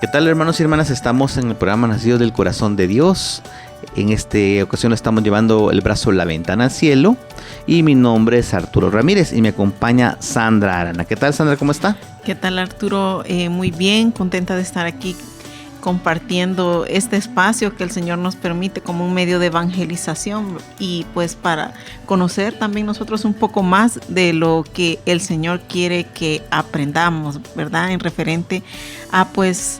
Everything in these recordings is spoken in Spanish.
¿Qué tal, hermanos y hermanas? Estamos en el programa Nacidos del Corazón de Dios. En esta ocasión estamos llevando el brazo La Ventana al Cielo. Y mi nombre es Arturo Ramírez y me acompaña Sandra Arana. ¿Qué tal, Sandra? ¿Cómo está? ¿Qué tal, Arturo? Muy bien, contenta de estar aquí compartiendo este espacio que el Señor nos permite como un medio de evangelización y pues para conocer también nosotros un poco más de lo que el Señor quiere que aprendamos, ¿verdad? En referente a pues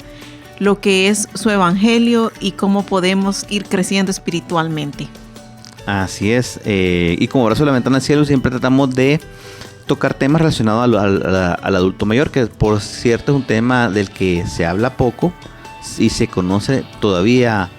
lo que es su evangelio y cómo podemos ir creciendo espiritualmente. Así es, y como brazo de La Ventana al Cielo siempre tratamos de tocar temas relacionados al adulto mayor, que por cierto es un tema del que se habla poco y se conoce todavía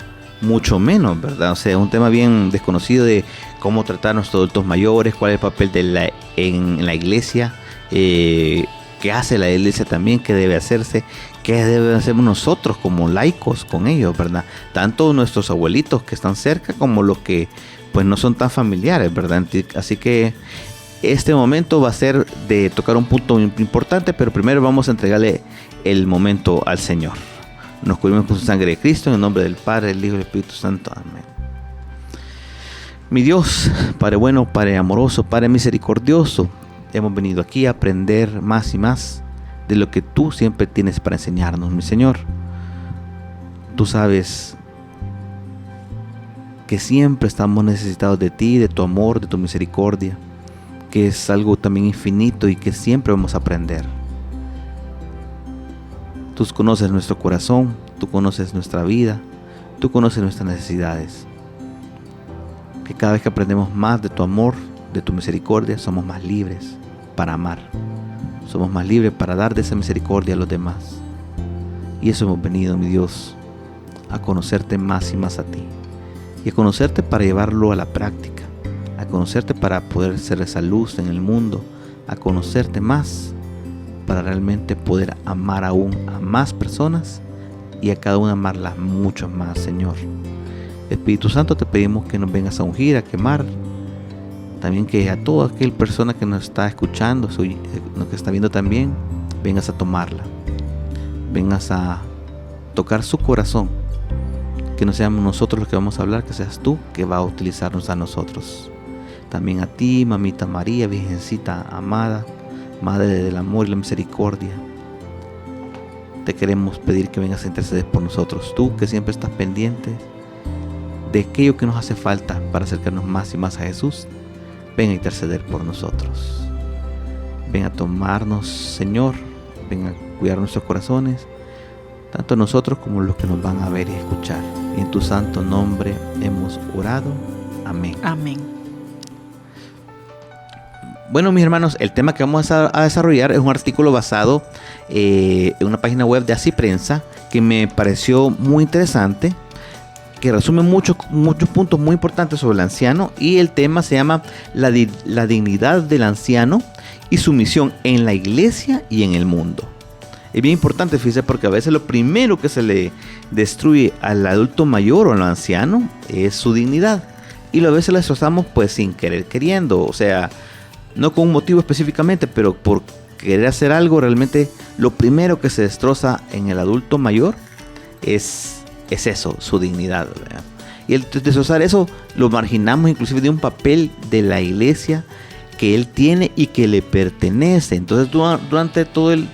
mucho menos, ¿verdad? O sea, es un tema bien desconocido de cómo tratar a nuestros adultos mayores, cuál es el papel en la iglesia, qué hace la iglesia también, qué debe hacerse, qué debe hacer nosotros como laicos con ellos, ¿verdad? Tanto nuestros abuelitos que están cerca como los que pues no son tan familiares, ¿verdad? Así que este momento va a ser de tocar un punto muy importante, pero primero vamos a entregarle el momento al Señor. Nos cubrimos con su sangre de Cristo, en el nombre del Padre, del Hijo y del Espíritu Santo. Amén. Mi Dios, Padre bueno, Padre amoroso, Padre misericordioso, hemos venido aquí a aprender más y más de lo que tú siempre tienes para enseñarnos, mi Señor. Tú sabes que siempre estamos necesitados de ti, de tu amor, de tu misericordia, que es algo también infinito y que siempre vamos a aprender. Tú conoces nuestro corazón, tú conoces nuestra vida, tú conoces nuestras necesidades. Que cada vez que aprendemos más de tu amor, de tu misericordia, somos más libres para amar. Somos más libres para dar de esa misericordia a los demás. Y eso hemos venido, mi Dios, a conocerte más y más a ti. Y a conocerte para llevarlo a la práctica. A conocerte para poder ser esa luz en el mundo. A conocerte más para realmente poder amar aún a más personas y a cada una amarlas mucho más, Señor. Espíritu Santo, te pedimos que nos vengas a ungir, a quemar. También que a toda aquella persona que nos está escuchando, nos que está viendo también, vengas a tomarla. Vengas a tocar su corazón. Que no seamos nosotros los que vamos a hablar, que seas tú que va a utilizarnos a nosotros. También a ti, Mamita María, Virgencita amada, Madre del amor y la misericordia. Te queremos pedir que vengas a interceder por nosotros. Tú que siempre estás pendiente de aquello que nos hace falta para acercarnos más y más a Jesús. Ven a interceder por nosotros. Ven a tomarnos, Señor. Ven a cuidar nuestros corazones, tanto nosotros como los que nos van a ver y escuchar. Y en tu santo nombre hemos orado. Amén. Amén. Bueno, mis hermanos, el tema que vamos a desarrollar es un artículo basado en una página web de Así Prensa que me pareció muy interesante, que resume muchos puntos muy importantes sobre el anciano, y el tema se llama la dignidad del anciano y su misión en la iglesia y en el mundo. Es bien importante, fíjese, porque a veces lo primero que se le destruye al adulto mayor o al anciano es su dignidad, y a veces la destrozamos pues sin querer queriendo, o sea, no con un motivo específicamente, pero por querer hacer algo. Realmente lo primero que se destroza en el adulto mayor es eso, su dignidad, ¿verdad? Y el destrozar eso lo marginamos inclusive de un papel de la iglesia que él tiene y que le pertenece. Entonces durante todo el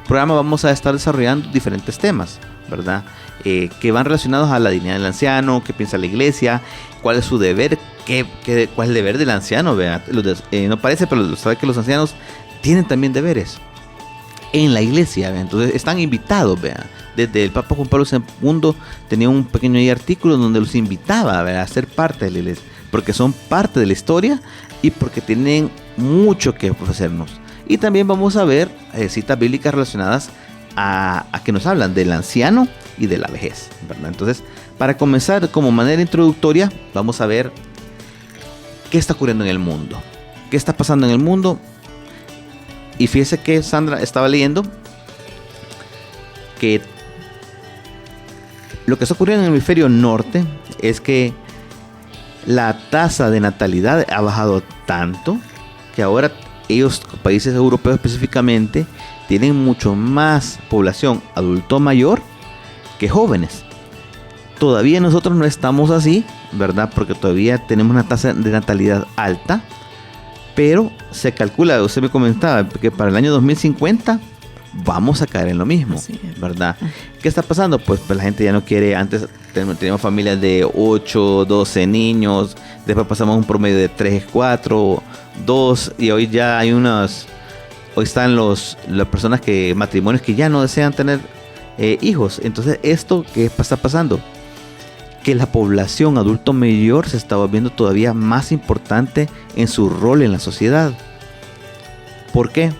programa vamos a estar desarrollando diferentes temas, ¿verdad? Que van relacionados a la dignidad del anciano, qué piensa la iglesia, cuál es su deber, cuál es el deber del anciano, ¿verdad? No parece, pero sabe que los ancianos tienen también deberes en la iglesia, ¿verdad? Entonces están invitados, ¿verdad? Desde el Papa Juan Pablo II tenía un pequeño artículo donde los invitaba, ¿verdad?, a ser parte de la iglesia, porque son parte de la historia y porque tienen mucho que ofrecernos. Y también vamos a ver citas bíblicas relacionadas a que nos hablan del anciano y de la vejez, ¿verdad? Entonces, para comenzar como manera introductoria, vamos a ver qué está ocurriendo en el mundo, qué está pasando en el mundo. Y fíjese que Sandra estaba leyendo que lo que está ocurriendo en el hemisferio norte es que la tasa de natalidad ha bajado tanto que ahora ellos, países europeos específicamente, tienen mucho más población adulto mayor que jóvenes. Todavía nosotros no estamos así, ¿verdad? Porque todavía tenemos una tasa de natalidad alta, pero se calcula, usted me comentaba, que para el año 2050 vamos a caer en lo mismo, ¿verdad? ¿Qué está pasando? Pues la gente ya no quiere. Antes teníamos familias de 8, 12 niños, después pasamos a un promedio de 3, 4, 2, y hoy ya hay hoy están las personas matrimonios que ya no desean tener hijos. Entonces, ¿esto qué está pasando? Que la población adulto mayor se está volviendo todavía más importante en su rol en la sociedad. ¿Por qué?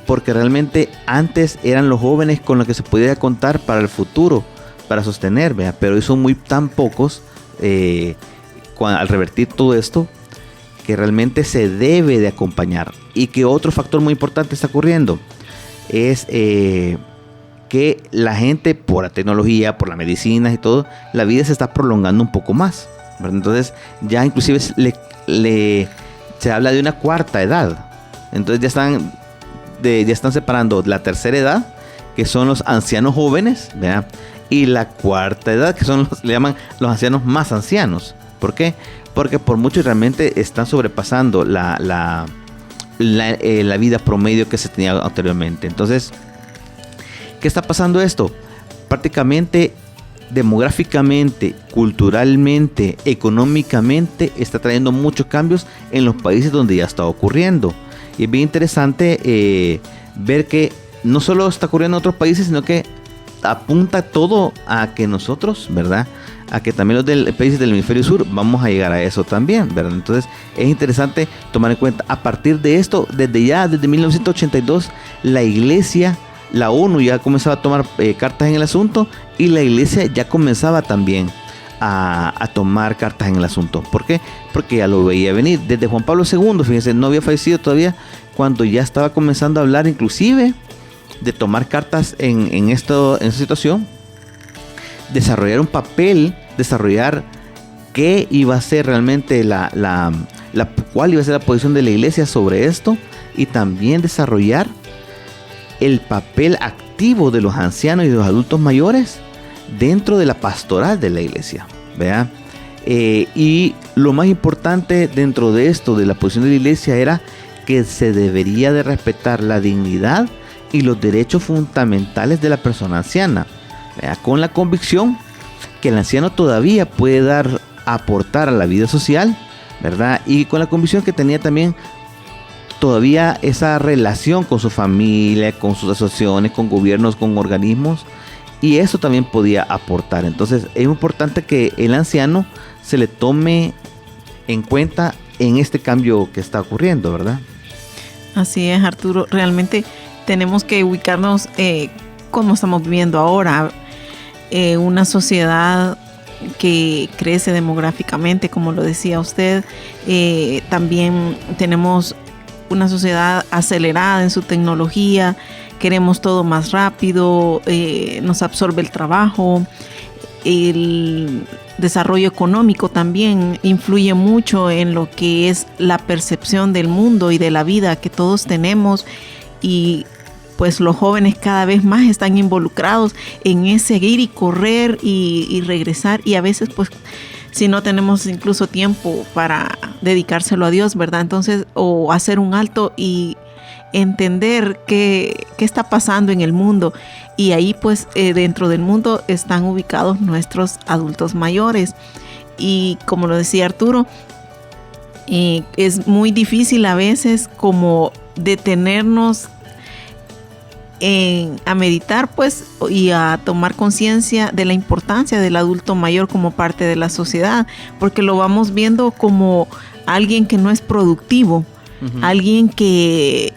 Porque realmente antes eran los jóvenes con los que se podía contar para el futuro, para sostener, ¿verdad? Pero hoy son tan pocos al revertir todo esto, que realmente se debe de acompañar. Y que otro factor muy importante está ocurriendo es que la gente, por la tecnología, por la medicina y todo, la vida se está prolongando un poco más, ¿verdad? Entonces ya inclusive se habla de una cuarta edad. Entonces ya están separando la tercera edad, que son los ancianos jóvenes, ¿verdad? Y la cuarta edad, que son le llaman los ancianos más ancianos. ¿Por qué? Porque por mucho realmente están sobrepasando la vida promedio que se tenía anteriormente. Entonces, ¿qué está pasando esto? Prácticamente, demográficamente, culturalmente, económicamente, está trayendo muchos cambios en los países donde ya está ocurriendo. Y es bien interesante ver que no solo está ocurriendo en otros países, sino que apunta todo a que nosotros, ¿verdad? A que también los países del hemisferio sur vamos a llegar a eso también, ¿verdad? Entonces es interesante tomar en cuenta, a partir de esto, desde 1982, la iglesia, la ONU ya comenzaba a tomar cartas en el asunto, y la iglesia ya comenzaba también a tomar cartas en el asunto. ¿Por qué? Porque ya lo veía venir. Desde Juan Pablo II, fíjense, no había fallecido todavía, cuando ya estaba comenzando a hablar inclusive de tomar cartas en esa situación, desarrollar un papel, desarrollar qué iba a ser realmente cuál iba a ser la posición de la iglesia sobre esto, y también desarrollar el papel activo de los ancianos y de los adultos mayores dentro de la pastoral de la iglesia, ¿verdad? Y lo más importante dentro de esto, de la posición de la iglesia, era que se debería de respetar la dignidad y los derechos fundamentales de la persona anciana, ¿verdad? Con la convicción que el anciano todavía puede aportar a la vida social, ¿verdad? Y con la convicción que tenía también todavía esa relación con su familia, con sus asociaciones, con gobiernos, con organismos, y eso también podía aportar. Entonces es importante que el anciano se le tome en cuenta en este cambio que está ocurriendo, ¿verdad? Así es, Arturo. Realmente tenemos que ubicarnos como estamos viviendo ahora, una sociedad que crece demográficamente, como lo decía usted. También tenemos una sociedad acelerada en su tecnología, queremos todo más rápido, nos absorbe el trabajo, el desarrollo económico también influye mucho en lo que es la percepción del mundo y de la vida que todos tenemos, y pues los jóvenes cada vez más están involucrados en ese ir y correr y regresar, y a veces pues si no tenemos incluso tiempo para dedicárselo a Dios, ¿verdad? Entonces, o hacer un alto y entender qué está pasando en el mundo. Y ahí pues dentro del mundo están ubicados nuestros adultos mayores. Y como lo decía Arturo, es muy difícil a veces como detenernos a meditar pues y a tomar conciencia de la importancia del adulto mayor como parte de la sociedad, porque lo vamos viendo como alguien que no es productivo, alguien que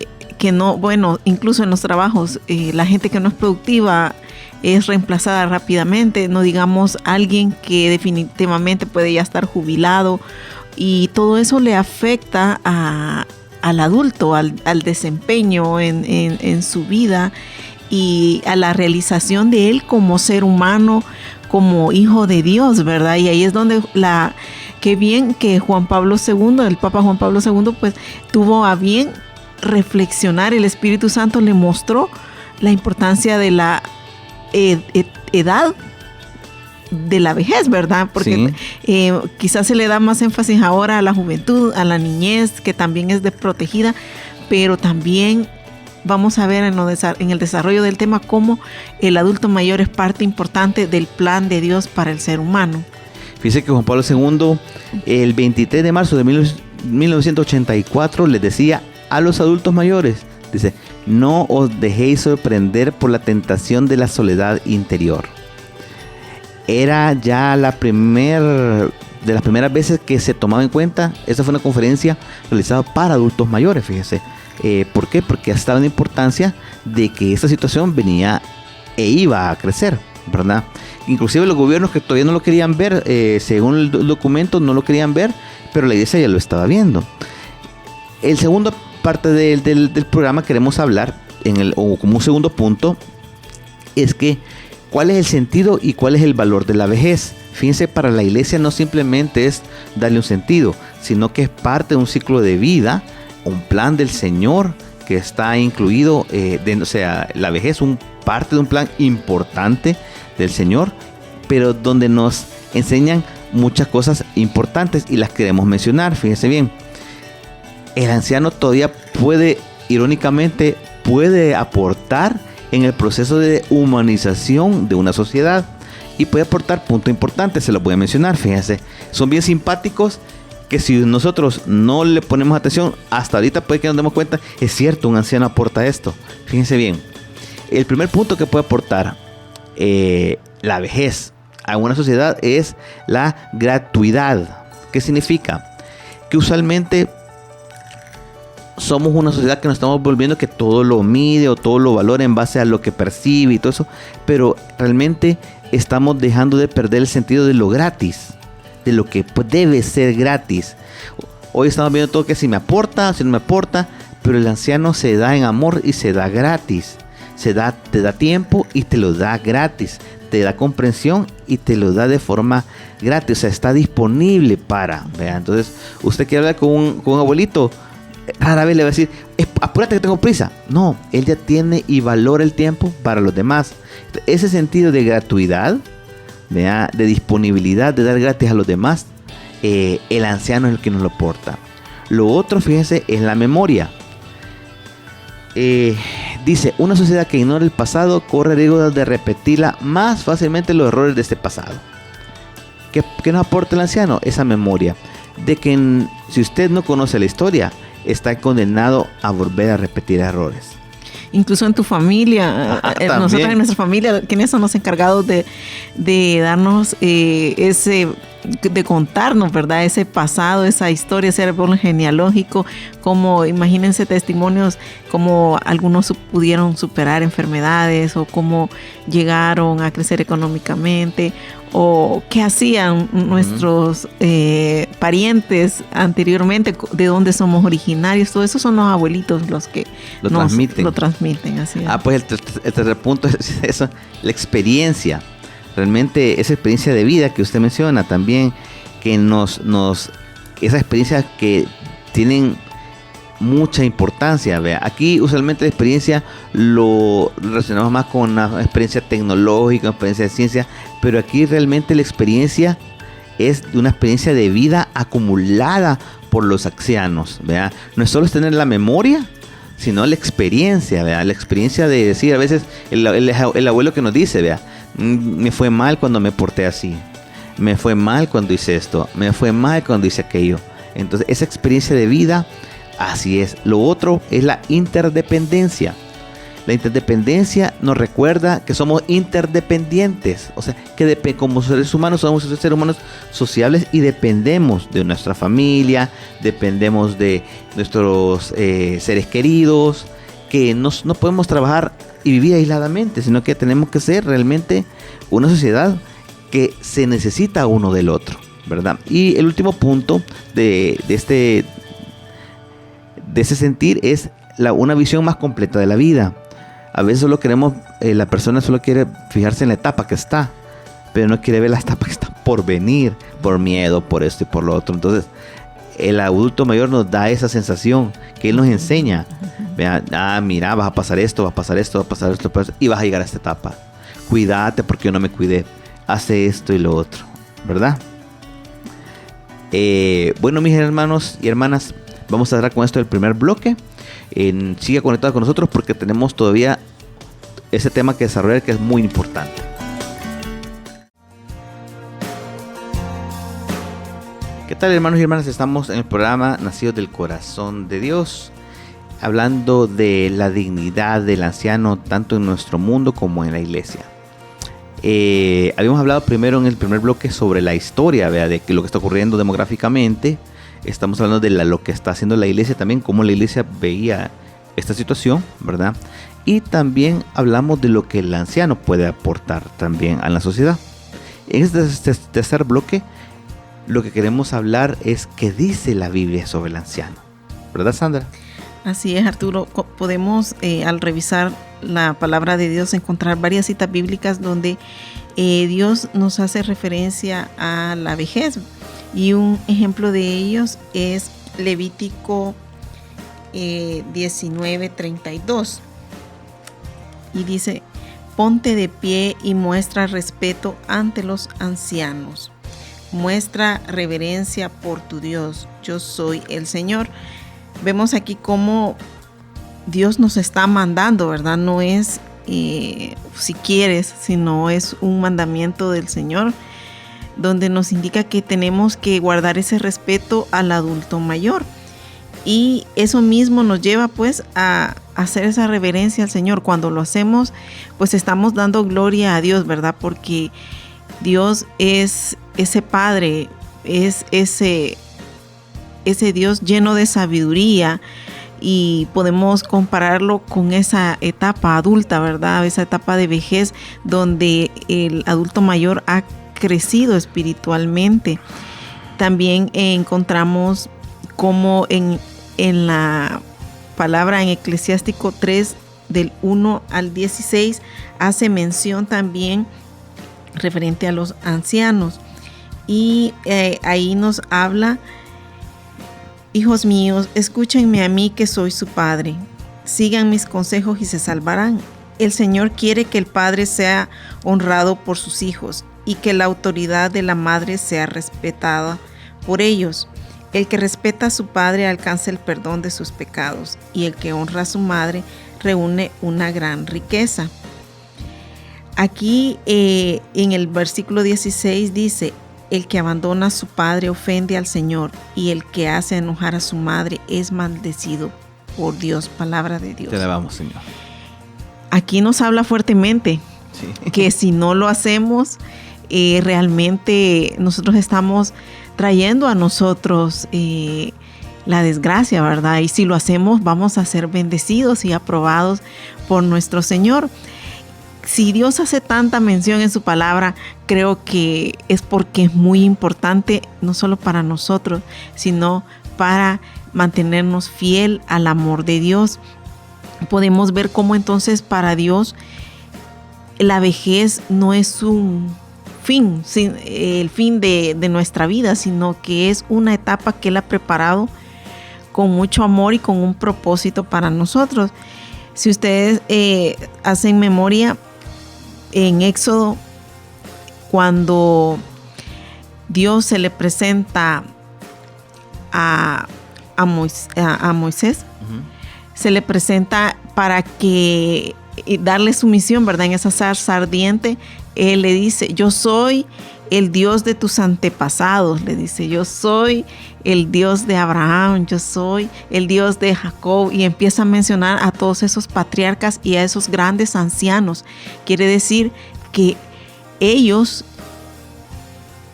no, bueno, incluso en los trabajos, la gente que no es productiva es reemplazada rápidamente, no digamos alguien que definitivamente puede ya estar jubilado, y todo eso le afecta al adulto, al desempeño en su vida y a la realización de él como ser humano, como hijo de Dios, ¿verdad? Y ahí es donde qué bien que Juan Pablo II, el Papa Juan Pablo II, pues tuvo a bien reflexionar. El Espíritu Santo le mostró la importancia de la edad de la vejez, ¿verdad? Porque quizás se le da más énfasis ahora a la juventud, a la niñez, que también es desprotegida, pero también vamos a ver en el desarrollo del tema cómo el adulto mayor es parte importante del plan de Dios para el ser humano. Fíjese que Juan Pablo II, el 23 de marzo de 1984, les decía a los adultos mayores, dice, no os dejéis sorprender por la tentación de la soledad interior. Era ya de las primeras veces que se tomaba en cuenta. Esa fue una conferencia realizada para adultos mayores, fíjese. ¿Por qué? Porque estaba la importancia de que esta situación venía e iba a crecer, ¿verdad? Inclusive los gobiernos que todavía no lo querían ver, según el documento no lo querían ver, pero la iglesia ya lo estaba viendo. El segundo parte del programa queremos hablar, o como un segundo punto, es que ¿cuál es el sentido y cuál es el valor de la vejez? Fíjense, para la iglesia no simplemente es darle un sentido, sino que es parte de un ciclo de vida, un plan del Señor que está incluido, o sea, la vejez es parte de un plan importante del Señor, pero donde nos enseñan muchas cosas importantes y las queremos mencionar. Fíjense bien, el anciano todavía irónicamente puede aportar en el proceso de humanización de una sociedad y puede aportar puntos importantes, se los voy a mencionar. Fíjense, son bien simpáticos, que si nosotros no le ponemos atención, hasta ahorita puede que nos demos cuenta, es cierto, un anciano aporta esto. Fíjense bien, el primer punto que puede aportar la vejez a una sociedad es la gratuidad. ¿Qué significa? Que usualmente somos una sociedad que nos estamos volviendo que todo lo mide o todo lo valora en base a lo que percibe y todo eso, pero realmente estamos dejando de perder el sentido de lo gratis, de lo que debe ser gratis. Hoy estamos viendo todo que si me aporta, si no me aporta, pero el anciano se da en amor y se da gratis. Te da tiempo y te lo da gratis. Te da comprensión y te lo da de forma gratis. O sea, está disponible para, ¿vea? Entonces, usted quiere hablar con un abuelito, rara vez le va a decir, apúrate que tengo prisa. No, él ya tiene y valora el tiempo para los demás. Ese sentido de gratuidad, ¿vea? De disponibilidad, de dar gratis a los demás, el anciano es el que nos lo aporta. Lo otro, fíjense, es la memoria. Dice, una sociedad que ignora el pasado corre riesgo de repetirla más fácilmente los errores de este pasado. ¿Qué nos aporta el anciano? Esa memoria de que si usted no conoce la historia, está condenado a volver a repetir errores. Incluso en tu familia, nosotros en nuestra familia, quienes son los encargados de darnos de contarnos, ¿verdad? Ese pasado, esa historia, ese árbol genealógico, como imagínense testimonios, como algunos pudieron superar enfermedades o cómo llegaron a crecer económicamente o qué hacían nuestros parientes anteriormente, de dónde somos originarios. Todo eso son los abuelitos los que lo transmiten. Así es. Pues el tercer punto es eso, la experiencia. Realmente esa experiencia de vida que usted menciona también, que esa experiencia que tienen mucha importancia. ¿Vea? Aquí usualmente la experiencia lo relacionamos más con una experiencia tecnológica, una experiencia de ciencia, pero aquí realmente la experiencia es de una experiencia de vida acumulada por los ancianos. ¿Vea? No es solo tener la memoria, sino la experiencia. ¿Vea? La experiencia de decir, a veces el abuelo que nos dice, vea, me fue mal cuando me porté así, me fue mal cuando hice esto, me fue mal cuando hice aquello. Entonces esa experiencia de vida, así es. Lo otro es la interdependencia. La interdependencia nos recuerda que somos interdependientes, o sea, que como seres humanos somos seres humanos sociables y dependemos de nuestra familia, dependemos de nuestros seres queridos, que no podemos trabajar y vivir aisladamente, sino que tenemos que ser realmente una sociedad que se necesita uno del otro, ¿verdad? Y el último punto de ese sentir es una visión más completa de la vida. A veces solo queremos, la persona solo quiere fijarse en la etapa que está, pero no quiere ver la etapa que está por venir, por miedo, por esto y por lo otro. Entonces, el adulto mayor nos da esa sensación, que él nos enseña. Vea, mira, vas a pasar esto, va a pasar esto, va a pasar esto, y vas a llegar a esta etapa. Cuídate porque yo no me cuidé. Hace esto y lo otro, ¿verdad? Bueno, mis hermanos y hermanas, vamos a cerrar con esto el primer bloque. Siga conectado con nosotros porque tenemos todavía ese tema que desarrollar que es muy importante. ¿Qué tal, hermanos y hermanas? Estamos en el programa Nacidos del Corazón de Dios, hablando de la dignidad del anciano tanto en nuestro mundo como en la iglesia. Habíamos hablado primero en el primer bloque sobre la historia, ¿verdad? De lo que está ocurriendo demográficamente. Estamos hablando de lo que está haciendo la iglesia también, cómo la iglesia veía esta situación, ¿verdad? Y también hablamos de lo que el anciano puede aportar también a la sociedad. En este tercer bloque, lo que queremos hablar es qué dice la Biblia sobre el anciano, ¿verdad, Sandra? Así es, Arturo. Podemos, al revisar la palabra de Dios, encontrar varias citas bíblicas donde Dios nos hace referencia a la vejez. Y un ejemplo de ellos es Levítico 19:32. Y dice: ponte de pie y muestra respeto ante los ancianos. Muestra reverencia por tu Dios. Yo soy el Señor. Vemos aquí cómo Dios nos está mandando, ¿verdad? No es si quieres, sino es un mandamiento del Señor, donde nos indica que tenemos que guardar ese respeto al adulto mayor. Y eso mismo nos lleva pues a hacer esa reverencia al Señor. Cuando lo hacemos, pues estamos dando gloria a Dios, ¿verdad? Porque Dios es ese Padre, es ese Dios lleno de sabiduría, y podemos compararlo con esa etapa adulta, ¿verdad? Esa etapa de vejez donde el adulto mayor ha crecido espiritualmente. También encontramos como en la palabra en Eclesiástico 3 del 1 al 16 hace mención también referente a los ancianos, y ahí nos habla: hijos míos, escúchenme a mí que soy su padre, sigan mis consejos y se salvarán. El Señor quiere que el padre sea honrado por sus hijos y que la autoridad de la madre sea respetada por ellos. El que respeta a su padre alcanza el perdón de sus pecados, y el que honra a su madre reúne una gran riqueza. Aquí en el versículo 16 dice: el que abandona a su padre ofende al Señor, y el que hace enojar a su madre es maldecido por Dios. Palabra de Dios. Te alabamos, Señor. Aquí nos habla fuertemente, sí, que si no lo hacemos, realmente nosotros estamos trayendo a nosotros la desgracia, ¿verdad? Y si lo hacemos, vamos a ser bendecidos y aprobados por nuestro Señor. Si Dios hace tanta mención en su palabra, creo que es porque es muy importante, no solo para nosotros, sino para mantenernos fiel al amor de Dios. Podemos ver cómo entonces para Dios la vejez no es un fin, el fin de nuestra vida, sino que es una etapa que Él ha preparado con mucho amor y con un propósito para nosotros. Si ustedes hacen memoria, en Éxodo, cuando Dios se le presenta a Moisés, se le presenta para que darle su misión, ¿verdad? En esa zarza ardiente, Él le dice: yo soy el Dios de tus antepasados, le dice: yo soy el Dios de Abraham, yo soy el Dios de Jacob, y empieza a mencionar a todos esos patriarcas y a esos grandes ancianos. Quiere decir que ellos,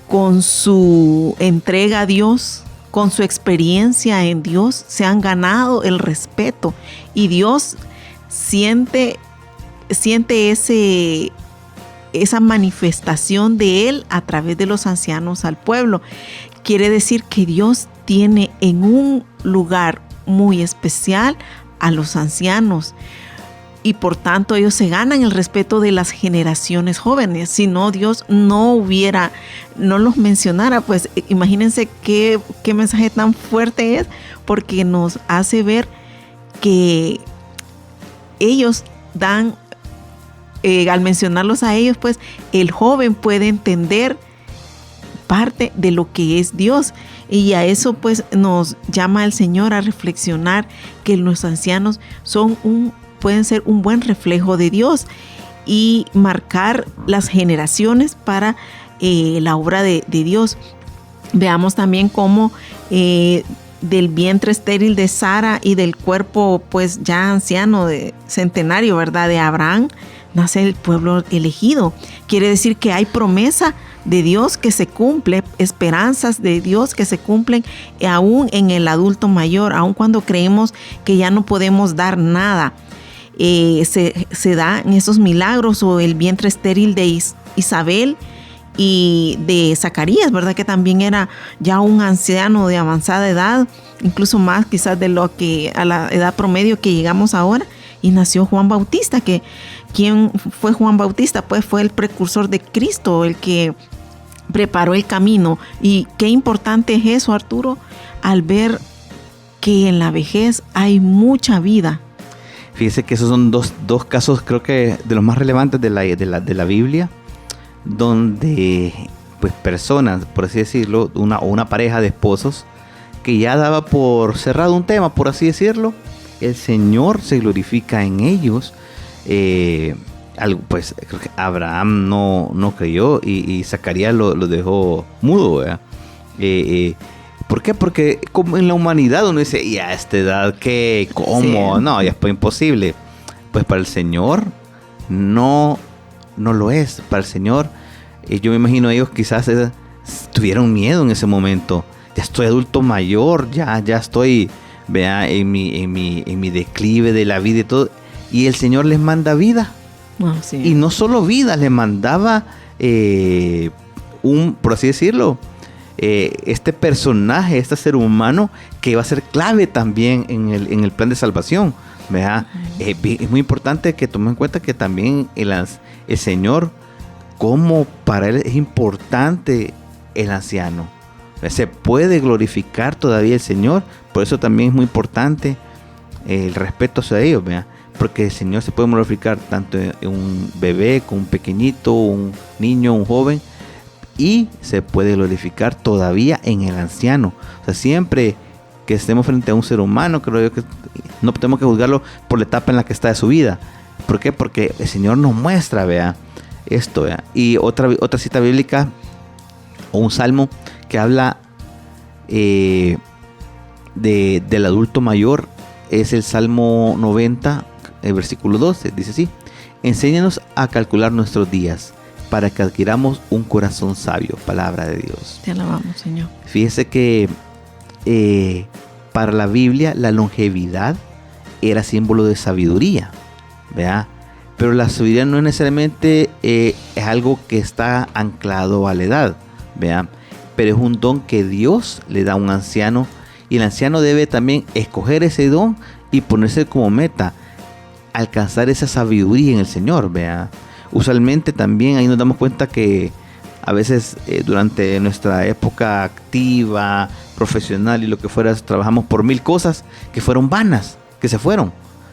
con su entrega a Dios, con su experiencia en Dios, se han ganado el respeto, y Dios siente esa manifestación de Él a través de los ancianos al pueblo. Quiere decir que Dios tiene en un lugar muy especial a los ancianos. y por tanto ellos se ganan el respeto de las generaciones jóvenes. Si no, Dios no los mencionara, pues imagínense qué mensaje tan fuerte es, porque nos hace ver que ellos dan, al mencionarlos a ellos, pues el joven puede entender parte de lo que es Dios, y a eso pues nos llama el Señor a reflexionar que los ancianos pueden ser un buen reflejo de Dios y marcar las generaciones para la obra de Dios. Veamos también cómo del vientre estéril de Sara y del cuerpo pues ya anciano, de centenario, ¿verdad?, de Abraham, nace el pueblo elegido. Quiere decir que hay promesa de Dios que se cumple, esperanzas de Dios que se cumplen aún en el adulto mayor, aun cuando creemos que ya no podemos dar nada. Se dan esos milagros, o el vientre estéril de Isabel y de Zacarías, ¿verdad?, que también era ya un anciano de avanzada edad, incluso más quizás de lo que a la edad promedio que llegamos ahora, y nació Juan Bautista. ¿Quién fue Juan Bautista? Pues fue el precursor de Cristo, el que preparó el camino. Y qué importante es eso, Arturo, al ver que en la vejez hay mucha vida. Fíjese que esos son dos casos, creo que de los más relevantes de la Biblia, donde pues personas, por así decirlo, una pareja de esposos que ya daba por cerrado un tema, por así decirlo, el Señor se glorifica en ellos. Pues creo que Abraham no creyó, y Zacarías lo dejó mudo, ¿verdad? ¿Por qué? Porque como en la humanidad uno dice, y a esta edad, ¿qué? ¿Cómo? Sí. No, ya fue imposible. Pues para el Señor no lo es. Para el Señor, yo me imagino ellos quizás tuvieron miedo en ese momento. Ya estoy adulto mayor, ya estoy, vea, en mi declive de la vida y todo. Y el Señor les manda vida. Oh, sí. Y no solo vida, les mandaba por así decirlo, este personaje, este ser humano que va a ser clave también en el plan de salvación, ¿verdad? Es muy importante que tomen en cuenta que también el Señor, como para Él es importante el anciano. Se puede glorificar todavía el Señor, por eso también es muy importante el respeto hacia ellos, ¿verdad? Porque el Señor se puede glorificar tanto en un bebé, con un pequeñito, un niño, un joven, y se puede glorificar todavía en el anciano. O sea, siempre que estemos frente a un ser humano, creo yo que no tenemos que juzgarlo por la etapa en la que está de su vida. ¿Por qué? Porque el Señor nos muestra, vea, esto, vea. Y otra cita bíblica, o un salmo que habla del adulto mayor, es el Salmo 90, el versículo 12. Dice así: enséñanos a calcular nuestros días, para que adquiramos un corazón sabio. Palabra de Dios. Te alabamos, Señor. Fíjese que para la Biblia la longevidad era símbolo de sabiduría, ¿verdad? Pero la sabiduría no necesariamente es algo que está anclado a la edad, ¿verdad? Pero es un don que Dios le da a un anciano, y el anciano debe también escoger ese don y ponerse como meta alcanzar esa sabiduría en el Señor, ¿verdad? Usualmente también ahí nos damos cuenta que a veces durante nuestra época activa, profesional y lo que fuera, trabajamos por 1000 cosas que fueron vanas, que se fueron.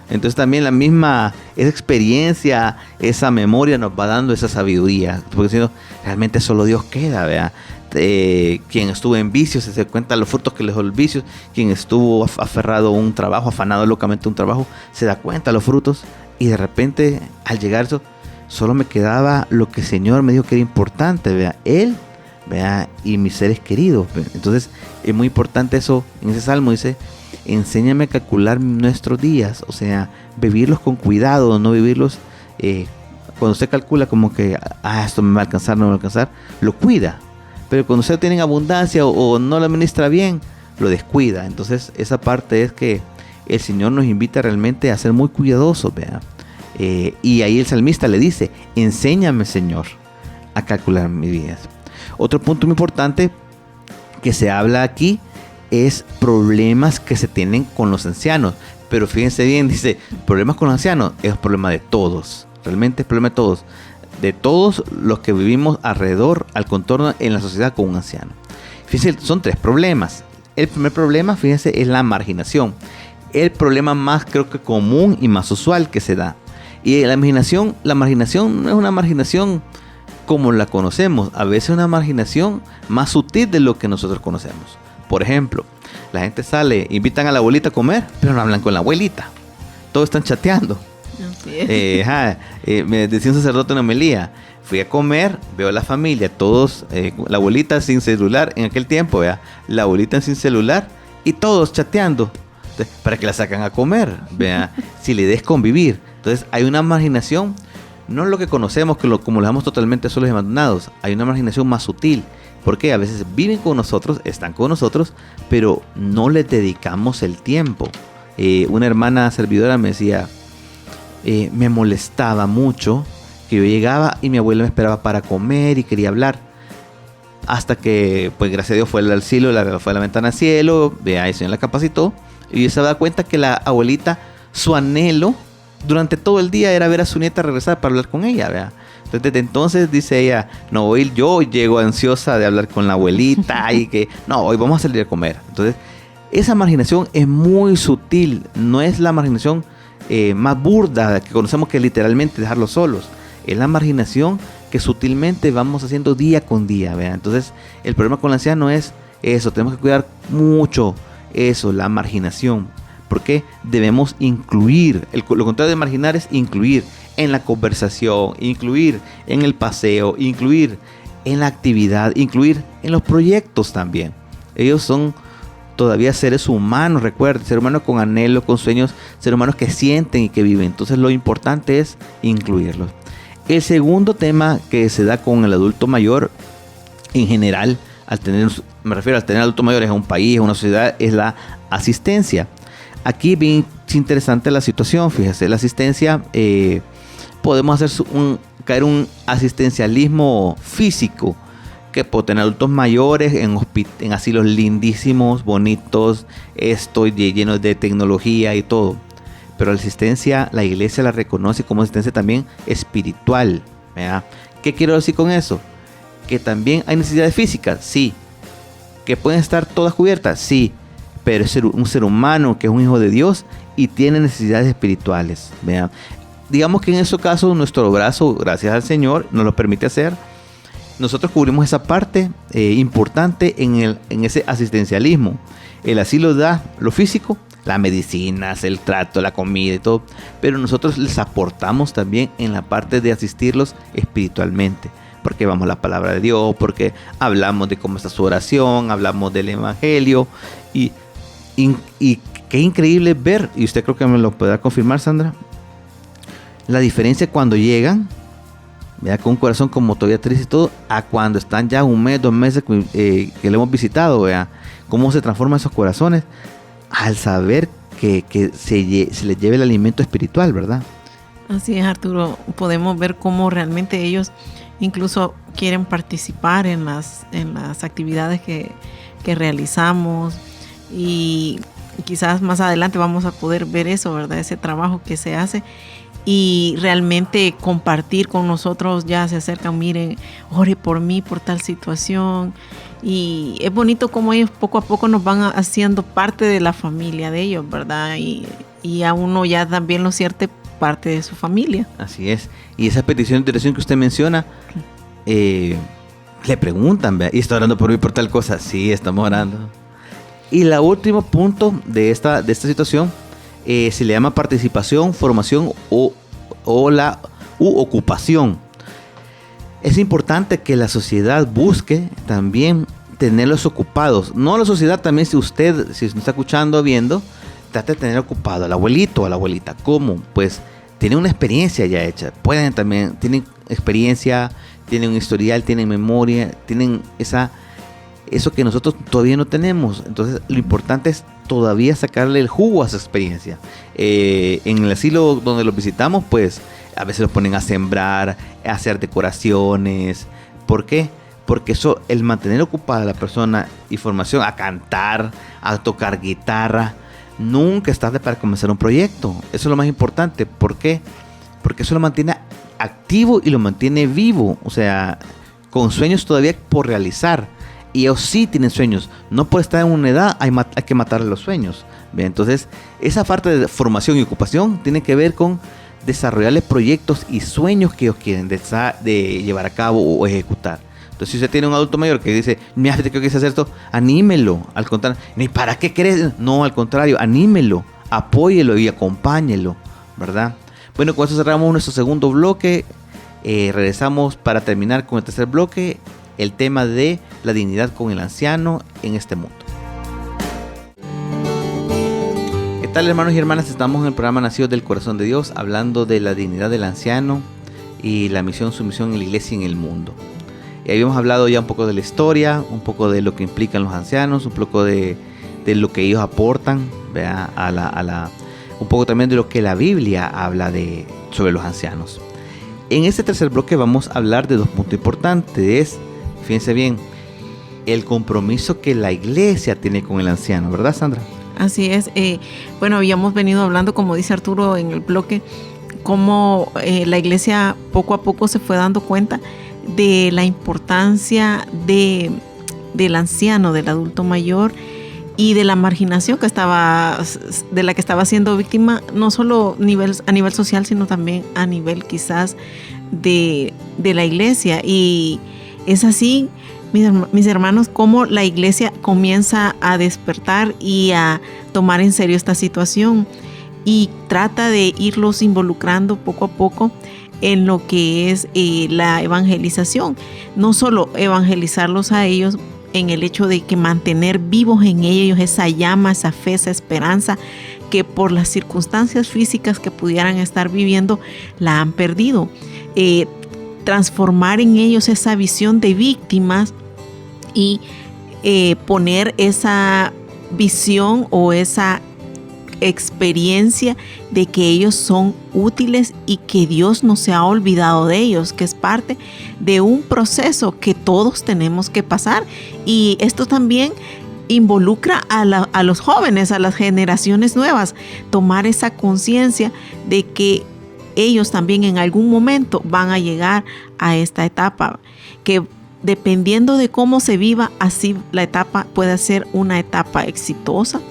Entonces también esa experiencia, esa memoria nos va dando esa sabiduría, porque si no, realmente solo Dios queda, ¿verdad? Quien estuvo en vicios se da cuenta de los frutos que le dejó el vicio. Quien estuvo aferrado a un trabajo, afanado locamente a un trabajo, se da cuenta de los frutos, y de repente al llegar eso, solo me quedaba lo que el Señor me dijo que era importante, ¿vea? Él, ¿vea? Y mis seres queridos, ¿vea? Entonces es muy importante eso. En ese salmo dice: enséñame a calcular nuestros días, o sea, vivirlos con cuidado, no vivirlos cuando usted calcula como que esto me va a alcanzar, no me va a alcanzar, lo cuida. Pero cuando usted tiene abundancia o no lo administra bien, lo descuida. Entonces esa parte es que el Señor nos invita realmente a ser muy cuidadosos, ¿vea? Y ahí el salmista le dice: enséñame, Señor, a calcular mis días. Otro punto muy importante que se habla aquí es problemas que se tienen con los ancianos, Pero fíjense bien, dice, problemas con los ancianos es un problema de todos. Realmente es problema de todos. De todos los que vivimos alrededor, al contorno en la sociedad con un anciano. Fíjense, son 3 problemas. El primer problema, fíjense, es la marginación. El problema más, creo que común y más usual que se da. Y la marginación no es una marginación como la conocemos. A veces es una marginación más sutil de lo que nosotros conocemos. Por ejemplo, la gente sale, invitan a la abuelita a comer, pero no hablan con la abuelita. Todos están chateando. Me decía un sacerdote en una homilía, fui a comer, veo a la familia, todos, la abuelita sin celular, en aquel tiempo, la abuelita sin celular y todos chateando. Entonces, ¿para qué la sacan a comer? Si la idea es convivir. Entonces hay una marginación, no lo que conocemos, como lo dejamos totalmente solos y abandonados, hay una marginación más sutil. Porque a veces viven con nosotros, están con nosotros, pero no les dedicamos el tiempo. Una hermana servidora me decía, me molestaba mucho que yo llegaba y mi abuela me esperaba para comer y quería hablar. Hasta que, pues gracias a Dios, fue al cielo, fue a la ventana al cielo, el Señor la capacitó. Y yo se daba cuenta que la abuelita, su anhelo durante todo el día era ver a su nieta regresar para hablar con ella, ¿verdad? Entonces, desde entonces dice ella, no, hoy yo llego ansiosa de hablar con la abuelita y que, no, hoy vamos a salir a comer. Entonces, esa marginación es muy sutil, no es la marginación más burda que conocemos, que literalmente dejarlos solos. Es la marginación que sutilmente vamos haciendo día con día, ¿verdad? Entonces, el problema con el anciano es eso, tenemos que cuidar mucho eso, la marginación. Porque debemos incluir, lo contrario de marginar es incluir en la conversación, incluir en el paseo, incluir en la actividad, incluir en los proyectos también. Ellos son todavía seres humanos, recuerden, seres humanos con anhelos, con sueños, seres humanos que sienten y que viven. Entonces lo importante es incluirlos. El segundo tema que se da con el adulto mayor en general, me refiero al tener adultos mayores en un país, en una sociedad, es la asistencia. Aquí bien interesante la situación, fíjese, la asistencia, podemos hacer caer un asistencialismo físico, que puede tener adultos mayores en asilos lindísimos, bonitos, llenos de tecnología y todo. Pero la asistencia, la iglesia la reconoce como asistencia también espiritual, ¿verdad? ¿Qué quiero decir con eso? Que también hay necesidades físicas, sí. Que pueden estar todas cubiertas, sí. Pero es un ser humano que es un hijo de Dios y tiene necesidades espirituales, ¿verdad? Digamos que en esos casos nuestro brazo, gracias al Señor, nos lo permite hacer. Nosotros cubrimos esa parte importante en ese asistencialismo. El asilo da lo físico, las medicinas, el trato, la comida y todo, pero nosotros les aportamos también en la parte de asistirlos espiritualmente, porque vamos a la palabra de Dios, porque hablamos de cómo está su oración, hablamos del evangelio y qué increíble ver, y usted creo que me lo podrá confirmar, Sandra, la diferencia cuando llegan, ¿verdad? Con un corazón como todavía triste y todo, a cuando están ya 1 mes, 2 meses que le hemos visitado, ¿verdad? Cómo se transforman esos corazones al saber que se les lleve el alimento espiritual, ¿verdad? Así es, Arturo, podemos ver cómo realmente ellos incluso quieren participar en las actividades que realizamos, y quizás más adelante vamos a poder ver eso, ¿verdad? Ese trabajo que se hace y realmente compartir con nosotros. Ya se acercan, miren, ore por mí, por tal situación, y es bonito cómo ellos poco a poco nos van haciendo parte de la familia de ellos, ¿verdad? Y a uno ya también lo siente parte de su familia. Así es, y esa petición de oración que usted menciona, le preguntan, ¿verdad? ¿Y está orando por mí por tal cosa? Sí, estamos orando. Y el último punto de esta situación se le llama participación, formación u ocupación. Es importante que la sociedad busque también tenerlos ocupados. No la sociedad, también si usted está escuchando o viendo, trate de tener ocupado al abuelito o a la abuelita. ¿Cómo? Pues tienen una experiencia ya hecha. Tienen experiencia, tienen un historial, tienen memoria, tienen eso que nosotros todavía no tenemos. Entonces lo importante es todavía sacarle el jugo a esa experiencia. En el asilo donde los visitamos, pues a veces los ponen a sembrar, a hacer decoraciones. ¿Por qué? Porque eso, el mantener ocupada a la persona y formación, a cantar, a tocar guitarra, nunca es tarde para comenzar un proyecto. Eso es lo más importante. ¿Por qué? Porque eso lo mantiene activo y lo mantiene vivo. O sea, con sueños todavía por realizar. Y ellos sí tienen sueños. No por estar en una edad hay que matar los sueños. Bien, entonces, esa parte de formación y ocupación tiene que ver con desarrollarle proyectos y sueños que ellos quieren de llevar a cabo o ejecutar. Entonces, si usted tiene un adulto mayor que dice, mira, ¿qué quieres hacer esto? Anímelo. Al contrario, ¿ni para qué querés? No, al contrario, anímelo, apóyelo y acompáñelo, ¿verdad? Bueno, con eso cerramos nuestro segundo bloque. Regresamos para terminar con el tercer bloque, el tema de la dignidad con el anciano en este mundo. ¿Qué tal, hermanos y hermanas? Estamos en el programa Nacidos del Corazón de Dios, hablando de la dignidad del anciano y la misión, su misión en la iglesia y en el mundo. Habíamos hablado ya un poco de la historia, un poco de lo que implican los ancianos, un poco de lo que ellos aportan, ¿verdad? Un poco también de lo que la Biblia habla sobre los ancianos. En este tercer bloque vamos a hablar de dos puntos importantes. Fíjense bien, el compromiso que la iglesia tiene con el anciano, ¿verdad, Sandra? Así es. Bueno, habíamos venido hablando, como dice Arturo en el bloque, cómo la iglesia poco a poco se fue dando cuenta de la importancia del anciano, del adulto mayor, y de la marginación de la que estaba siendo víctima, no solo a nivel social, sino también a nivel quizás de la iglesia. Y es así, mis hermanos, como la iglesia comienza a despertar y a tomar en serio esta situación y trata de irlos involucrando poco a poco en lo que es la evangelización. No solo evangelizarlos a ellos en el hecho de que mantener vivos en ellos esa llama, esa fe, esa esperanza que por las circunstancias físicas que pudieran estar viviendo la han perdido. Transformar en ellos esa visión de víctimas y poner esa visión o esa experiencia de que ellos son útiles y que Dios no se ha olvidado de ellos, que es parte de un proceso que todos tenemos que pasar. Y esto también involucra a los jóvenes, a las generaciones nuevas, tomar esa conciencia de que ellos también en algún momento van a llegar a esta etapa, que dependiendo de cómo se viva, así la etapa puede ser una etapa exitosa,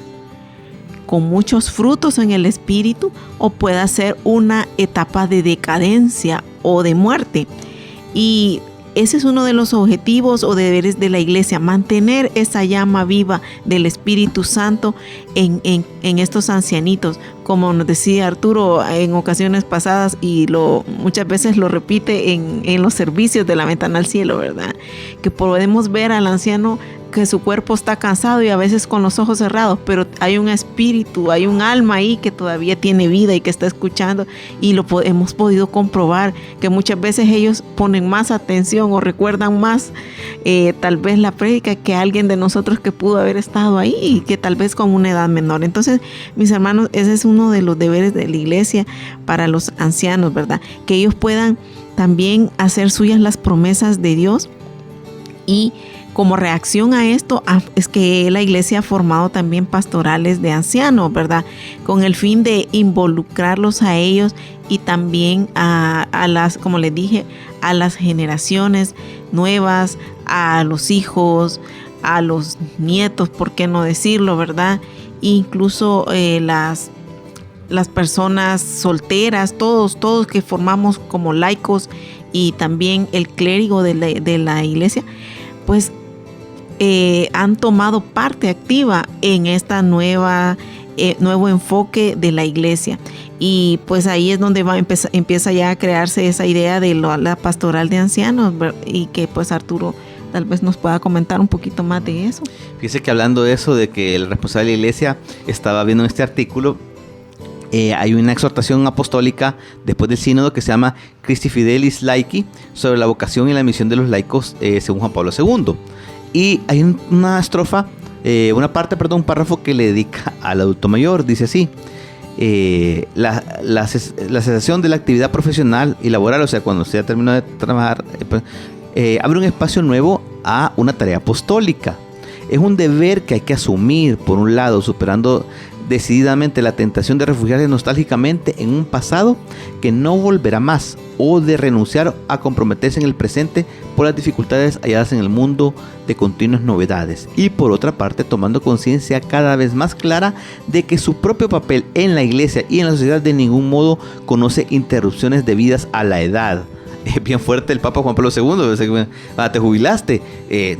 con muchos frutos en el espíritu, o pueda ser una etapa de decadencia o de muerte. Y ese es uno de los objetivos o deberes de la iglesia, mantener esa llama viva del Espíritu Santo en estos ancianitos. Como nos decía Arturo en ocasiones pasadas, y muchas veces lo repite en los servicios de la ventana al cielo, ¿verdad? Que podemos ver al anciano que su cuerpo está cansado y a veces con los ojos cerrados, pero hay un espíritu, hay un alma ahí que todavía tiene vida y que está escuchando, y hemos podido comprobar que muchas veces ellos ponen más atención o recuerdan más tal vez la prédica que alguien de nosotros que pudo haber estado ahí y que tal vez con una edad menor. Entonces, mis hermanos, ese es uno de los deberes de la iglesia para los ancianos, ¿verdad? Que ellos puedan también hacer suyas las promesas de Dios. Y como reacción a esto es que la iglesia ha formado también pastorales de ancianos, ¿verdad? Con el fin de involucrarlos a ellos y también a las, como les dije, a las generaciones nuevas, a los hijos, a los nietos, ¿por qué no decirlo, verdad? Incluso las personas solteras, todos que formamos como laicos, y también el clérigo de la iglesia, pues han tomado parte activa en esta nuevo enfoque de la iglesia. Y pues ahí es donde empieza ya a crearse esa idea de la pastoral de ancianos, y que pues Arturo tal vez nos pueda comentar un poquito más de eso. Fíjese que hablando de eso, de que el responsable de la iglesia estaba viendo este artículo, hay una exhortación apostólica después del sínodo que se llama Christi Fidelis Laici, sobre la vocación y la misión de los laicos según Juan Pablo II. Y hay una un párrafo que le dedica al adulto mayor. Dice así: la cesación de la actividad profesional y laboral, o sea, cuando usted ya terminó de trabajar, abre un espacio nuevo a una tarea apostólica. Es un deber que hay que asumir, por un lado, superando decididamente la tentación de refugiarse nostálgicamente en un pasado que no volverá más, o de renunciar a comprometerse en el presente por las dificultades halladas en el mundo de continuas novedades, y por otra parte tomando conciencia cada vez más clara de que su propio papel en la iglesia y en la sociedad de ningún modo conoce interrupciones debidas a la edad. Es bien fuerte el Papa Juan Pablo II. Te jubilaste,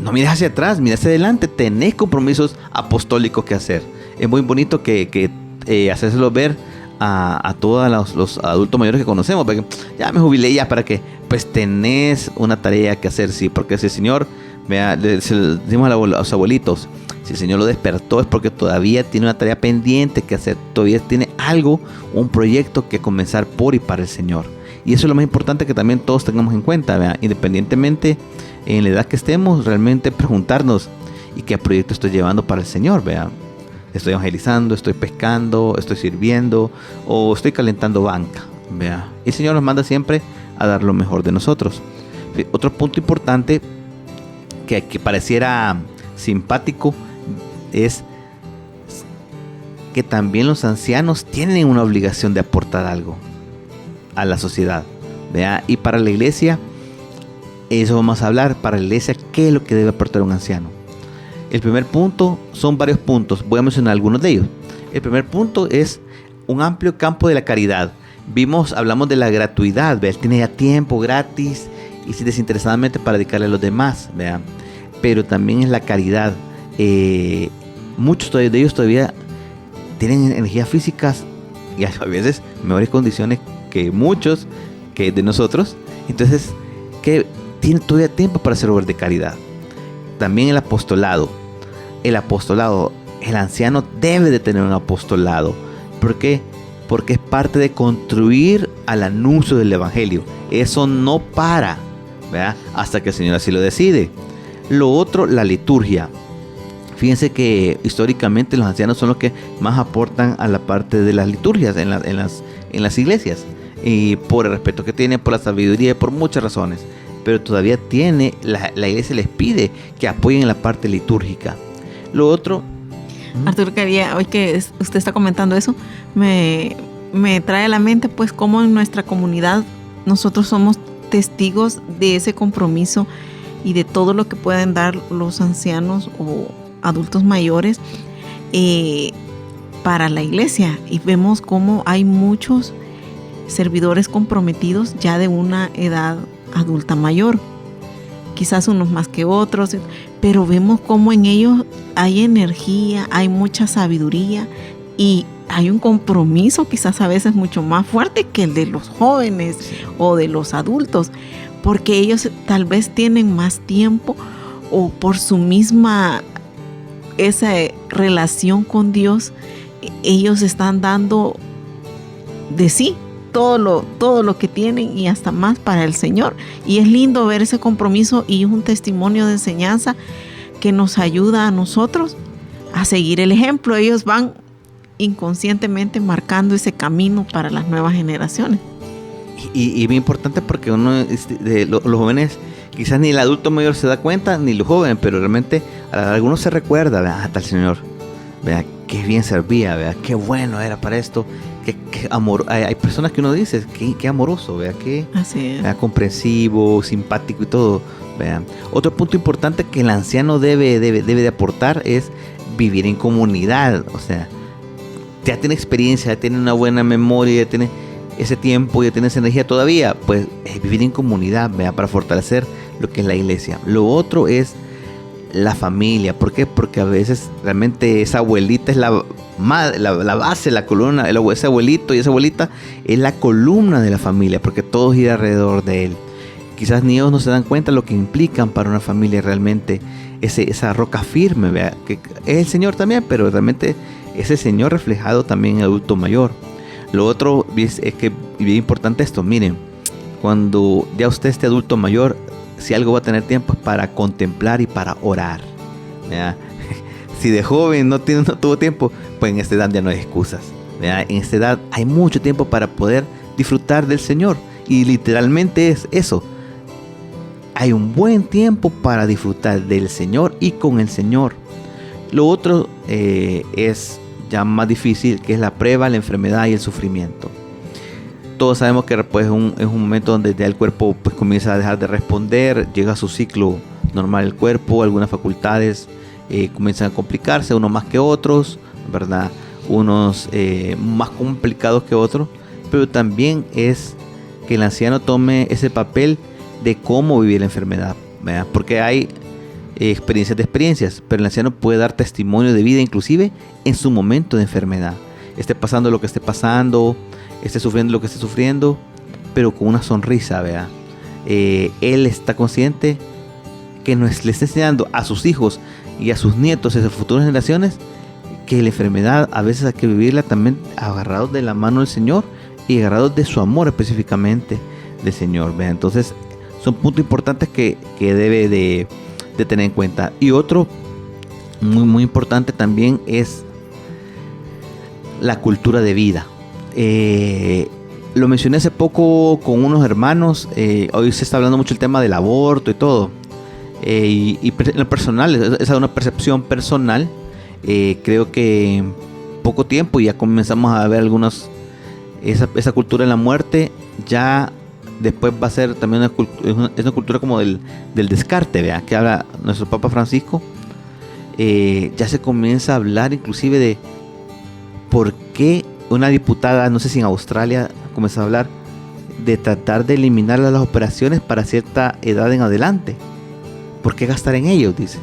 no mires hacia atrás, mira hacia adelante, tenés compromisos apostólicos que hacer. Es muy bonito que hacérselo ver a todos los adultos mayores que conocemos, porque ya me jubilé, ya para que, pues tenés una tarea que hacer, sí, porque si el Señor, vea, le decimos a los abuelitos, si el Señor lo despertó es porque todavía tiene una tarea pendiente que hacer, todavía tiene algo, un proyecto que comenzar por y para el Señor. Y eso es lo más importante que también todos tengamos en cuenta, ¿verdad? Independientemente en la edad que estemos, realmente preguntarnos, ¿y qué proyecto estoy llevando para el Señor? ¿Verdad? Estoy evangelizando, estoy pescando, estoy sirviendo o estoy calentando banca, ¿verdad? Y el Señor nos manda siempre a dar lo mejor de nosotros. Otro punto importante que pareciera simpático es que también los ancianos tienen una obligación de aportar algo a la sociedad, ¿verdad? Y para la iglesia, eso vamos a hablar, para la iglesia, ¿qué es lo que debe aportar un anciano? El primer punto, son varios puntos, voy a mencionar algunos de ellos. El primer punto es un amplio campo de la caridad. Hablamos de la gratuidad, ¿verdad? Él tiene ya tiempo gratis y desinteresadamente para dedicarle a los demás, ¿verdad? Pero también es la caridad. Muchos de ellos todavía tienen energías físicas y a veces mejores condiciones que muchos que de nosotros, entonces que tiene todavía tiempo para hacer obras de caridad. También el apostolado, el anciano debe de tener un apostolado. ¿Por qué? Porque es parte de contribuir al anuncio del evangelio. Eso no para, ¿verdad? Hasta que el Señor así lo decide. Lo otro, la liturgia. Fíjense que históricamente los ancianos son los que más aportan a la parte de las liturgias en las iglesias, y por el respeto que tienen, por la sabiduría y por muchas razones, pero todavía la iglesia les pide que apoyen en la parte litúrgica. Lo otro, Arturo, hoy que usted está comentando eso, me trae a la mente pues cómo en nuestra comunidad nosotros somos testigos de ese compromiso y de todo lo que pueden dar los ancianos o adultos mayores para la iglesia, y vemos cómo hay muchos servidores comprometidos ya de una edad adulta mayor, quizás unos más que otros, pero vemos cómo en ellos hay energía, hay mucha sabiduría y hay un compromiso quizás a veces mucho más fuerte que el de los jóvenes o de los adultos, porque ellos tal vez tienen más tiempo o por su misma esa relación con Dios, ellos están dando de sí todo lo que tienen y hasta más para el Señor. Y es lindo ver ese compromiso y es un testimonio de enseñanza que nos ayuda a nosotros a seguir el ejemplo. Ellos van inconscientemente marcando ese camino para las nuevas generaciones. Y bien importante porque los jóvenes, quizás ni el adulto mayor se da cuenta, ni los jóvenes, pero realmente a algunos se recuerda, ¿verdad? Hasta el Señor, ¿verdad? Qué bien servía, ¿verdad? Qué bueno era para esto. Qué amor. Hay personas que uno dice, qué amoroso, ¿verdad? Qué comprensivo, simpático y todo, ¿verdad? Otro punto importante que el anciano debe de aportar es vivir en comunidad. O sea, ya tiene experiencia, ya tiene una buena memoria, ya tiene ese tiempo, ya tiene esa energía todavía, pues vivir en comunidad, ¿verdad? Para fortalecer lo que es la iglesia. Lo otro es la familia. ¿Por qué? Porque a veces realmente esa abuelita es la base, la columna, ese abuelito y esa abuelita es la columna de la familia, porque todo gira alrededor de él. Quizás ni ellos no se dan cuenta lo que implican para una familia realmente esa roca firme, ¿verdad? Que es el Señor también, pero realmente ese Señor reflejado también en el adulto mayor. Lo otro es que, y bien importante esto, miren, cuando ya usted esté adulto mayor, si algo va a tener tiempo es para contemplar y para orar, ¿verdad? Si de joven no tuvo tiempo, pues en esta edad ya no hay excusas, ¿verdad? En esta edad hay mucho tiempo para poder disfrutar del Señor, y literalmente es eso. Hay un buen tiempo para disfrutar del Señor y con el Señor. Lo otro es ya más difícil, que es la prueba, la enfermedad y el sufrimiento. Todos sabemos que pues, es un momento donde ya el cuerpo pues, comienza a dejar de responder, llega a su ciclo normal el cuerpo, algunas facultades comienzan a complicarse, unos más que otros, ¿verdad? Unos más complicados que otros, pero también es que el anciano tome ese papel de cómo vivir la enfermedad, ¿verdad? Porque hay experiencias, pero el anciano puede dar testimonio de vida inclusive en su momento de enfermedad, esté pasando lo que esté pasando, esté sufriendo lo que esté sufriendo, pero con una sonrisa, ¿verdad? Él está consciente que le está enseñando a sus hijos y a sus nietos y a sus futuras generaciones que la enfermedad a veces hay que vivirla también agarrados de la mano del Señor y agarrados de su amor específicamente del Señor, ¿verdad? Entonces son puntos importantes que debe de tener en cuenta. Y otro muy muy importante también es la cultura de vida. Lo mencioné hace poco con unos hermanos. Hoy se está hablando mucho el tema del aborto y todo, y en lo personal, esa es una percepción personal. Creo que en poco tiempo ya comenzamos a ver esa cultura de la muerte. Ya después va a ser también una cultura como del descarte, ¿verdad? Que habla nuestro Papa Francisco. Ya se comienza a hablar inclusive de por qué una diputada, no sé si en Australia, comenzó a hablar de tratar de eliminar las operaciones para cierta edad en adelante. ¿Por qué gastar en ellos? Dice.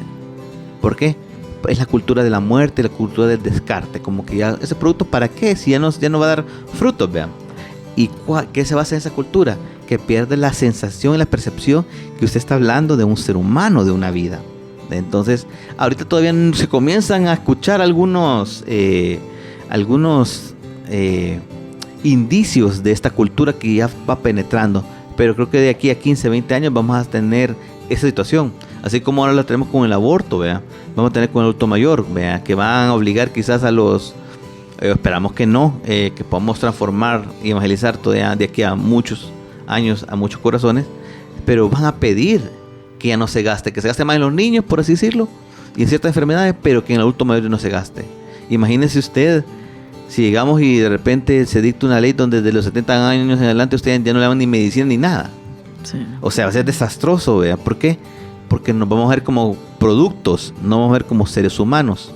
¿Por qué? Es la cultura de la muerte, la cultura del descarte. Como que ya ese producto, ¿para qué? Si ya no va a dar frutos, vean. ¿Y qué se basa en esa cultura? Que pierde la sensación y la percepción que usted está hablando de un ser humano, de una vida. Entonces, ahorita todavía se comienzan a escuchar algunos indicios de esta cultura que ya va penetrando, pero creo que de aquí a 15, 20 años vamos a tener esa situación, así como ahora la tenemos con el aborto, ¿vea? Vamos a tener con el adulto mayor, ¿vea? Que van a obligar quizás a los, esperamos que no, que podamos transformar y evangelizar todavía de aquí a muchos años, a muchos corazones, pero van a pedir que ya no se gaste, que se gaste más en los niños, por así decirlo, y en ciertas enfermedades, pero que en el adulto mayor no se gaste. Imagínese usted si llegamos y de repente se dicta una ley donde desde los 70 años en adelante ustedes ya no le dan ni medicina ni nada. Sí. O sea, va a ser desastroso, ¿verdad? ¿Por qué? Porque nos vamos a ver como productos, no vamos a ver como seres humanos.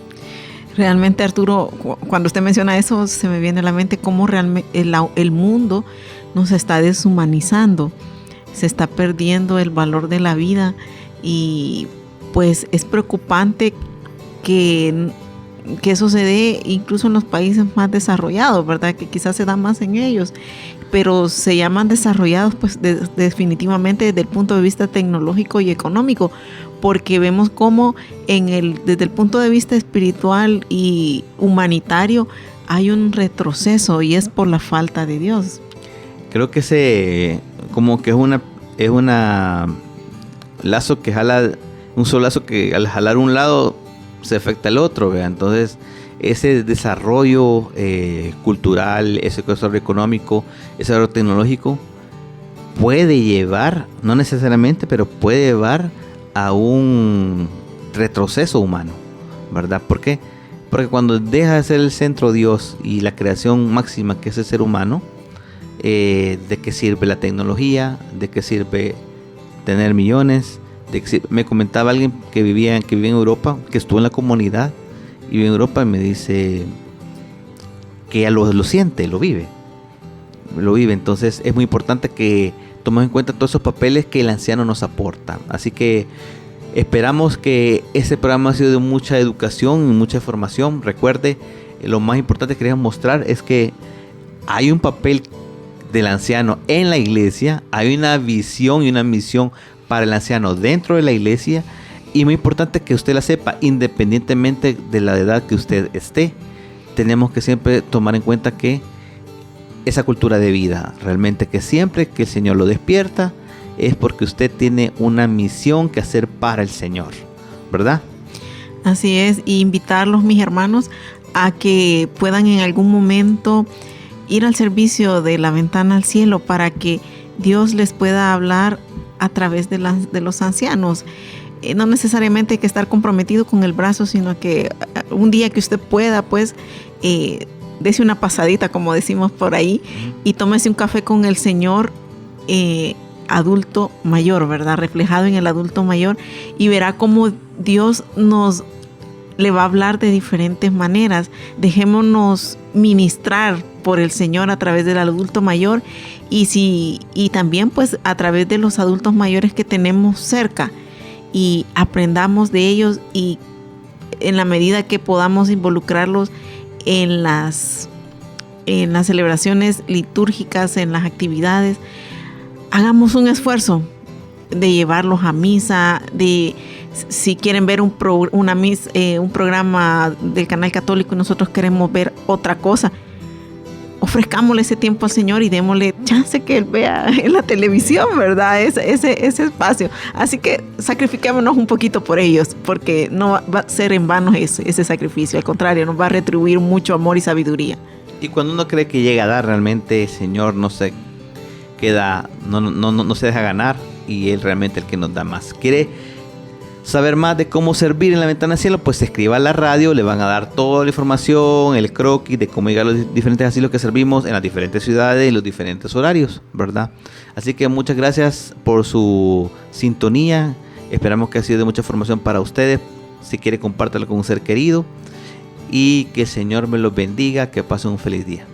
Realmente, Arturo, cuando usted menciona eso, se me viene a la mente cómo realmente el mundo nos está deshumanizando. Se está perdiendo el valor de la vida y pues es preocupante que eso se dé incluso en los países más desarrollados, ¿verdad? Que quizás se da más en ellos, pero se llaman desarrollados pues definitivamente desde el punto de vista tecnológico y económico, porque vemos cómo desde el punto de vista espiritual y humanitario hay un retroceso y es por la falta de Dios. Creo que como que es una lazo que jala, un solo lazo que al jalar un lado se afecta al otro, ¿verdad? Entonces ese desarrollo cultural, ese desarrollo económico, ese desarrollo tecnológico puede llevar, no necesariamente, pero puede llevar a un retroceso humano, ¿verdad? ¿Por qué? Porque cuando deja de ser el centro Dios y la creación máxima que es el ser humano, ¿de qué sirve la tecnología? ¿De qué sirve tener millones? Me comentaba alguien que vivía en Europa, que estuvo en la comunidad y vive en Europa, y me dice que ya lo siente, lo vive. Entonces es muy importante que tomemos en cuenta todos esos papeles que el anciano nos aporta. Así que esperamos que este programa ha sido de mucha educación y mucha formación. Recuerde, lo más importante que queremos mostrar es que hay un papel del anciano en la iglesia, hay una visión y una misión para el anciano dentro de la iglesia, y muy importante que usted la sepa, independientemente de la edad que usted esté. Tenemos que siempre tomar en cuenta que esa cultura de vida, realmente que siempre que el Señor lo despierta, es porque usted tiene una misión que hacer para el Señor, ¿verdad? Así es, y invitarlos, mis hermanos, a que puedan en algún momento ir al servicio de la ventana al cielo para que Dios les pueda hablar a través de los ancianos. no necesariamente hay que estar comprometido con el brazo, sino que un día que usted pueda, pues, dese una pasadita, como decimos por ahí, y tómese un café con el Señor adulto mayor, ¿verdad? Reflejado en el adulto mayor, y verá cómo Dios le va a hablar de diferentes maneras. Dejémonos ministrar por el Señor a través del adulto mayor y también pues a través de los adultos mayores que tenemos cerca, y aprendamos de ellos, y en la medida que podamos involucrarlos en las celebraciones litúrgicas, en las actividades, hagamos un esfuerzo de llevarlos a misa, si quieren ver un programa del canal católico y nosotros queremos ver otra cosa, ofrezcámosle ese tiempo al Señor y démosle chance que Él vea en la televisión, ¿verdad? Ese espacio. Así que sacrifiquémonos un poquito por ellos, porque no va a ser en vano ese sacrificio. Al contrario, nos va a retribuir mucho amor y sabiduría. Y cuando uno cree que llega a dar, realmente el Señor no se queda, no se deja ganar, y Él realmente el que nos da más. ¿Quiere saber más de cómo servir en la Ventana del Cielo? Pues escriba a la radio, le van a dar toda la información, el croquis de cómo llegar a los diferentes asilos que servimos en las diferentes ciudades y los diferentes horarios, ¿verdad? Así que muchas gracias por su sintonía. Esperamos que ha sido de mucha información para ustedes. Si quiere, compártelo con un ser querido, y que el Señor me los bendiga. Que pasen un feliz día.